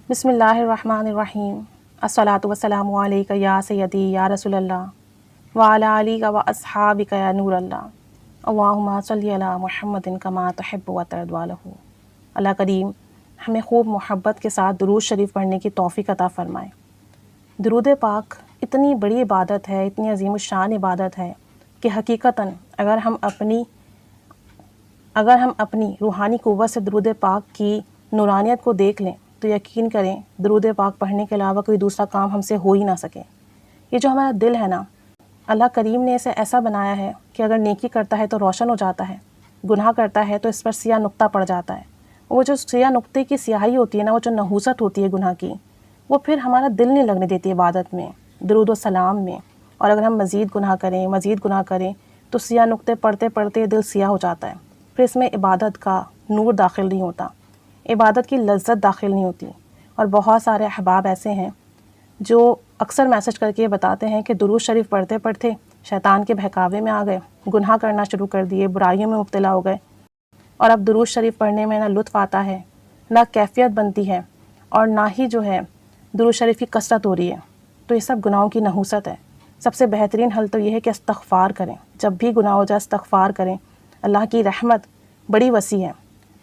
بسم اللہ الرحمن الرحیم، الصلاۃ والسلام علیک یا سیدی یا رسول اللہ وعلی آلک و اصحابک یا نور اللہ، اللہم صلی علی محمد کما تحب و ترضی عنہ۔ اللہ کریم ہمیں خوب محبت کے ساتھ درود شریف پڑھنے کی توفیق عطا فرمائے۔ درود پاک اتنی بڑی عبادت ہے، اتنی عظیم الشان عبادت ہے کہ حقیقتاً اگر ہم اپنی روحانی قوت سے درود پاک کی نورانیت کو دیکھ لیں تو یقین کریں درود پاک پڑھنے کے علاوہ کوئی دوسرا کام ہم سے ہو ہی نہ سکے۔ یہ جو ہمارا دل ہے نا، اللہ کریم نے اسے ایسا بنایا ہے کہ اگر نیکی کرتا ہے تو روشن ہو جاتا ہے، گناہ کرتا ہے تو اس پر سیاہ نقطہ پڑ جاتا ہے۔ وہ جو سیاہ نقطے کی سیاہی ہوتی ہے نا، وہ جو نحوست ہوتی ہے گناہ کی، وہ پھر ہمارا دل نہیں لگنے دیتی عبادت میں، درود و سلام میں۔ اور اگر ہم مزید گناہ کریں تو سیاہ نقطے پڑھتے پڑھتے دل سیاہ ہو جاتا ہے، پھر اس میں عبادت کا نور داخل نہیں ہوتا، عبادت کی لذت داخل نہیں ہوتی۔ اور بہت سارے احباب ایسے ہیں جو اکثر میسج کر کے بتاتے ہیں کہ درود شریف پڑھتے پڑھتے شیطان کے بہکاوے میں آ گئے، گناہ کرنا شروع کر دیے، برائیوں میں مبتلا ہو گئے، اور اب درود شریف پڑھنے میں نہ لطف آتا ہے، نہ کیفیت بنتی ہے، اور نہ ہی جو ہے درود شریف کی کثرت ہو رہی ہے۔ تو یہ سب گناہوں کی نحوست ہے۔ سب سے بہترین حل تو یہ ہے کہ استغفار کریں، جب بھی گناہ ہو جائے استغفار کریں۔ اللہ کی رحمت بڑی وسیع ہے،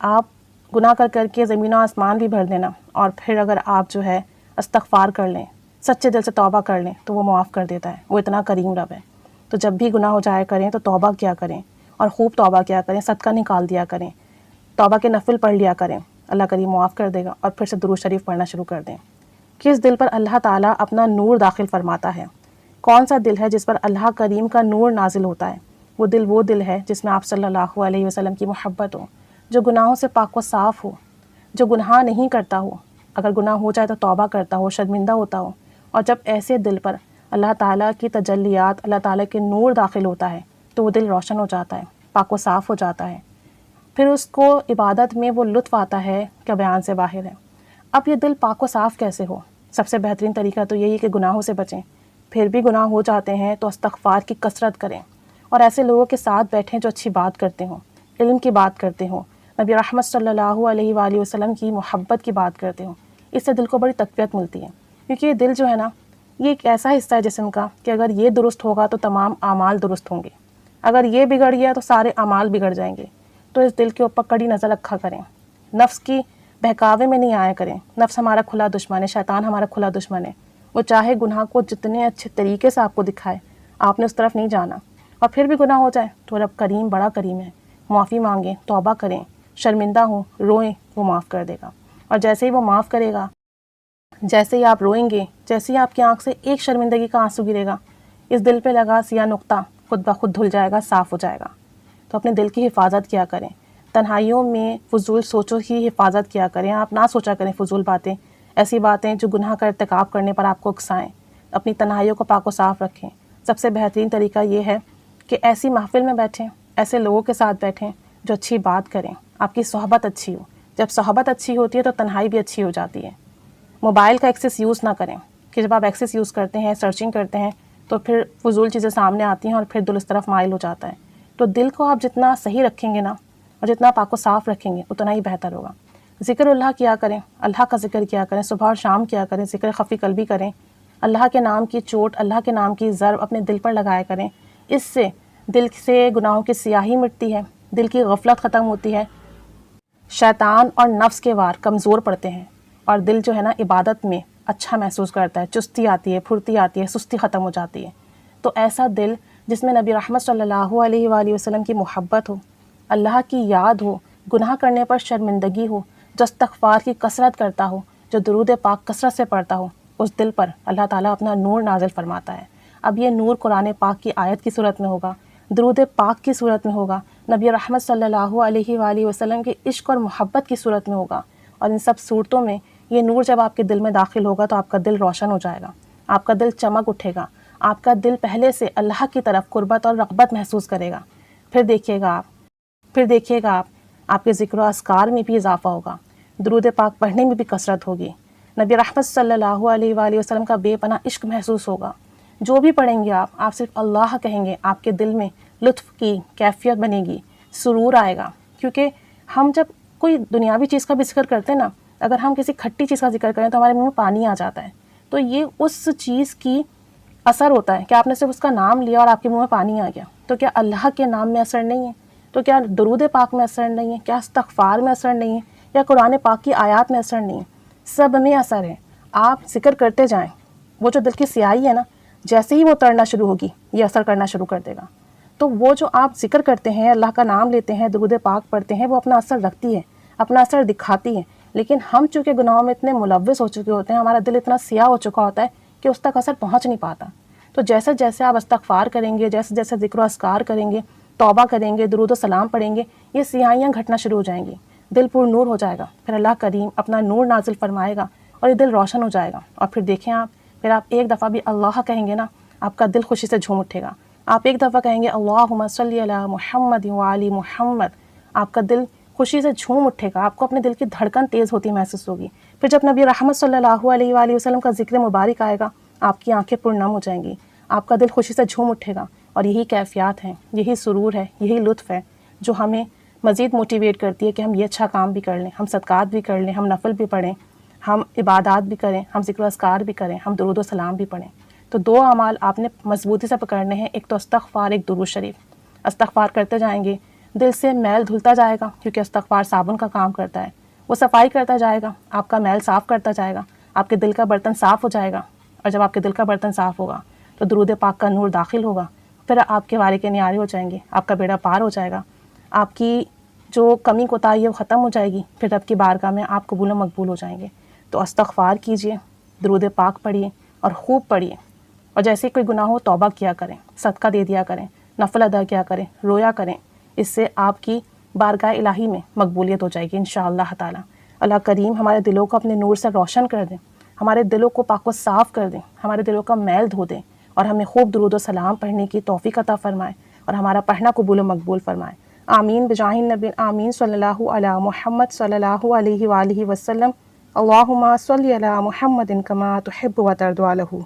آپ گناہ کر کے زمین و آسمان بھی بھر دینا، اور پھر اگر آپ جو ہے استغفار کر لیں، سچے دل سے توبہ کر لیں تو وہ معاف کر دیتا ہے، وہ اتنا کریم رب ہے۔ تو جب بھی گناہ ہو جائے کریں تو توبہ کیا کریں، اور خوب توبہ کیا کریں، صدقہ نکال دیا کریں، توبہ کے نفل پڑھ لیا کریں، اللہ کریم معاف کر دے گا۔ اور پھر سے درود شریف پڑھنا شروع کر دیں کہ اس دل پر اللہ تعالیٰ اپنا نور داخل فرماتا ہے۔ کون سا دل ہے جس پر اللہ کریم کا نور نازل ہوتا ہے؟ وہ دل ہے جس میں آپ صلی اللہ علیہ وسلم کی محبت ہو، جو گناہوں سے پاک و صاف ہو، جو گناہ نہیں کرتا ہو، اگر گناہ ہو جائے تو توبہ کرتا ہو، شرمندہ ہوتا ہو۔ اور جب ایسے دل پر اللہ تعالیٰ کی تجلیات، اللہ تعالیٰ کے نور داخل ہوتا ہے تو وہ دل روشن ہو جاتا ہے، پاک و صاف ہو جاتا ہے، پھر اس کو عبادت میں وہ لطف آتا ہے کہ بیان سے باہر ہے۔ اب یہ دل پاک و صاف کیسے ہو؟ سب سے بہترین طریقہ تو یہی ہے کہ گناہوں سے بچیں۔ پھر بھی گناہ ہو جاتے ہیں تو استغفار کی کثرت کریں، اور ایسے لوگوں کے ساتھ بیٹھیں جو اچھی بات کرتے ہوں، علم کی بات کرتے ہوں، نبی رحمت صلی اللہ علیہ وآلہ وسلم کی محبت کی بات کرتے ہوں۔ اس سے دل کو بڑی تقویت ملتی ہے، کیونکہ یہ دل جو ہے نا، یہ ایک ایسا حصہ ہے جسم کا کہ اگر یہ درست ہوگا تو تمام اعمال درست ہوں گے، اگر یہ بگڑ گیا تو سارے اعمال بگڑ جائیں گے۔ تو اس دل کے اوپر کڑی نظر رکھا کریں، نفس کی بہکاوے میں نہیں آیا کریں۔ نفس ہمارا کھلا دشمن ہے، شیطان ہمارا کھلا دشمن ہے، وہ چاہے گناہ کو جتنے اچھے طریقے سے آپ کو دکھائے، آپ نے اس طرف نہیں جانا۔ اور پھر بھی گناہ ہو جائے تو رب کریم بڑا کریم ہے، معافی مانگیں، توبہ کریں، شرمندہ ہوں، روئیں، وہ معاف کر دے گا۔ اور جیسے ہی وہ معاف کرے گا، جیسے ہی آپ روئیں گے، جیسے ہی آپ کی آنکھ سے ایک شرمندگی کا آنسو گرے گا، اس دل پہ لگا سیاہ نقطہ خود بخود دھل جائے گا، صاف ہو جائے گا۔ تو اپنے دل کی حفاظت کیا کریں، تنہائیوں میں فضول سوچوں کی حفاظت کیا کریں، آپ نہ سوچا کریں فضول باتیں، ایسی باتیں جو گناہ کا ارتکاب کرنے پر آپ کو اکسائیں۔ اپنی تنہائیوں کو پاک و صاف رکھیں۔ سب سے بہترین طریقہ یہ ہے کہ ایسی محفل میں بیٹھیں، ایسے لوگوں کے ساتھ بیٹھیں جو اچھی بات کریں، آپ کی صحبت اچھی ہو۔ جب صحبت اچھی ہوتی ہے تو تنہائی بھی اچھی ہو جاتی ہے۔ موبائل کا ایکسیس یوز نہ کریں کہ جب آپ ایکسیس یوز کرتے ہیں، سرچنگ کرتے ہیں، تو پھر فضول چیزیں سامنے آتی ہیں اور پھر دل اس طرف مائل ہو جاتا ہے۔ تو دل کو آپ جتنا صحیح رکھیں گے نا، اور جتنا پاک و صاف رکھیں گے، اتنا ہی بہتر ہوگا۔ ذکر اللہ کیا کریں، اللہ کا ذکر کیا کریں، صبح اور شام کیا کریں، ذکر خفی قلبی کریں، اللہ کے نام کی چوٹ، اللہ کے نام کی ضرب اپنے دل پر لگایا کریں۔ اس سے دل سے گناہوں کی سیاہی مٹتی ہے، دل کی غفلت ختم ہوتی ہے، شیطان اور نفس کے وار کمزور پڑتے ہیں، اور دل جو ہے نا عبادت میں اچھا محسوس کرتا ہے، چستی آتی ہے، پھرتی آتی ہے، سستی ختم ہو جاتی ہے۔ تو ایسا دل جس میں نبی رحمت صلی اللہ علیہ وآلہ وسلم کی محبت ہو، اللہ کی یاد ہو، گناہ کرنے پر شرمندگی ہو، جو استغفار کی کثرت کرتا ہو، جو درود پاک کثرت سے پڑھتا ہو، اس دل پر اللہ تعالیٰ اپنا نور نازل فرماتا ہے۔ اب یہ نور قرآن پاک کی آیت کی صورت میں ہوگا، درود پاک کی صورت میں ہوگا، نبی رحمت صلی اللہ علیہ وآلہ وسلم کے عشق اور محبت کی صورت میں ہوگا، اور ان سب صورتوں میں یہ نور جب آپ کے دل میں داخل ہوگا تو آپ کا دل روشن ہو جائے گا، آپ کا دل چمک اٹھے گا، آپ کا دل پہلے سے اللہ کی طرف قربت اور رغبت محسوس کرے گا۔ پھر دیکھیے گا آپ کے ذکر و اذکار میں بھی اضافہ ہوگا، درود پاک پڑھنے میں بھی کثرت ہوگی، نبی رحمت صلی اللہ علیہ وآلہ وسلم کا بے پناہ عشق محسوس ہوگا۔ جو بھی پڑھیں گے آپ صرف اللہ کہیں گے، آپ کے دل میں لطف کی کیفیت بنے گی، سرور آئے گا۔ کیونکہ ہم جب کوئی دنیاوی چیز کا بھی ذکر کرتے ہیں نا اگر ہم کسی کھٹی چیز کا ذکر کریں تو ہمارے منہ میں پانی آ جاتا ہے. تو یہ اس چیز کی اثر ہوتا ہے کہ آپ نے صرف اس کا نام لیا اور آپ کے منہ میں پانی آ گیا. تو کیا اللہ کے نام میں اثر نہیں ہے؟ تو کیا درود پاک میں اثر نہیں ہے؟ کیا استغفار میں اثر نہیں ہے؟ یا قرآن پاک کی آیات میں اثر نہیں ہے؟ سب میں اثر ہے. آپ ذکر کرتے جائیں. وہ جو دل کی سیاہی ہے نا، جیسے ہی وہ ترنا شروع ہوگی یہ اثر کرنا شروع کر دے گا. تو وہ جو آپ ذکر کرتے ہیں، اللہ کا نام لیتے ہیں، درود پاک پڑھتے ہیں، وہ اپنا اثر رکھتی ہے، اپنا اثر دکھاتی ہے. لیکن ہم چونکہ گناہوں میں اتنے ملوث ہو چکے ہوتے ہیں، ہمارا دل اتنا سیاہ ہو چکا ہوتا ہے کہ اس تک اثر پہنچ نہیں پاتا. تو جیسے جیسے آپ استغفار کریں گے، جیسے جیسے ذکر و اذکار کریں گے، توبہ کریں گے، درود و سلام پڑھیں گے، یہ سیاہیاں گھٹنا شروع ہو جائیں گی. دل پر نور ہو جائے گا. پھر اللہ کریم اپنا نور نازل فرمائے گا اور یہ دل روشن ہو جائے گا. اور پھر دیکھیں پھر آپ ایک دفعہ بھی اللہ کہیں گے نا، آپ کا دل خوشی سے جھوم اٹھے گا. آپ ایک دفعہ کہیں گے اللہم صلی علی محمد وعلی محمد، آپ کا دل خوشی سے جھوم اٹھے گا. آپ کو اپنے دل کی دھڑکن تیز ہوتی محسوس ہوگی. پھر جب نبی رحمت صلی اللہ علیہ وآلہ وسلم کا ذکر مبارک آئے گا، آپ کی آنکھیں پرنم ہو جائیں گی. آپ کا دل خوشی سے جھوم اٹھے گا. اور یہی کیفیات ہیں، یہی سرور ہے، یہی لطف ہے جو ہمیں مزید موٹیویٹ کرتی ہے کہ ہم یہ اچھا کام بھی کر لیں، ہم صدقات بھی کر لیں، ہم نفل بھی پڑھیں، ہم عبادات بھی کریں، ہم ذکر و اذکار بھی کریں، ہم درود و سلام بھی پڑھیں. تو 2 اعمال آپ نے مضبوطی سے پکڑنے ہیں، ایک تو استغفار، ایک درود شریف. استغفار کرتے جائیں گے، دل سے میل دھلتا جائے گا، کیونکہ استغفار صابن کا کام کرتا ہے. وہ صفائی کرتا جائے گا، آپ کا میل صاف کرتا جائے گا، آپ کے دل کا برتن صاف ہو جائے گا. اور جب آپ کے دل کا برتن صاف ہوگا تو درود پاک کا نور داخل ہوگا. پھر آپ کے وارے کے نیارے ہو جائیں گے، آپ کا بیڑا پار ہو جائے گا. آپ کی جو کمی کوتاہی ہے وہ ختم ہو جائے گی. پھر رب کی بارگاہ میں آپ قبول و مقبول ہو جائیں گے. تو استغفار کیجئے، درود پاک پڑھیے اور خوب پڑھیے. اور جیسے کوئی گناہ ہو توبہ کیا کریں، صدقہ دے دیا کریں، نفل ادا کیا کریں، رویا کریں. اس سے آپ کی بارگاہ الہی میں مقبولیت ہو جائے گی انشاءاللہ تعالی. اللہ کریم ہمارے دلوں کو اپنے نور سے روشن کر دیں، ہمارے دلوں کو پاک و صاف کر دیں، ہمارے دلوں کا میل دھو دیں، اور ہمیں خوب درود و سلام پڑھنے کی توفیق عطا فرمائے اور ہمارا پڑھنا قبول و مقبول فرمائے. آمین بجاہ النبی. آمین. صلی اللہ علی محمد صلی اللہ علیہ وآلہ وسلم. اللہم صلی علی محمد کما تحب و ترضی عنہ.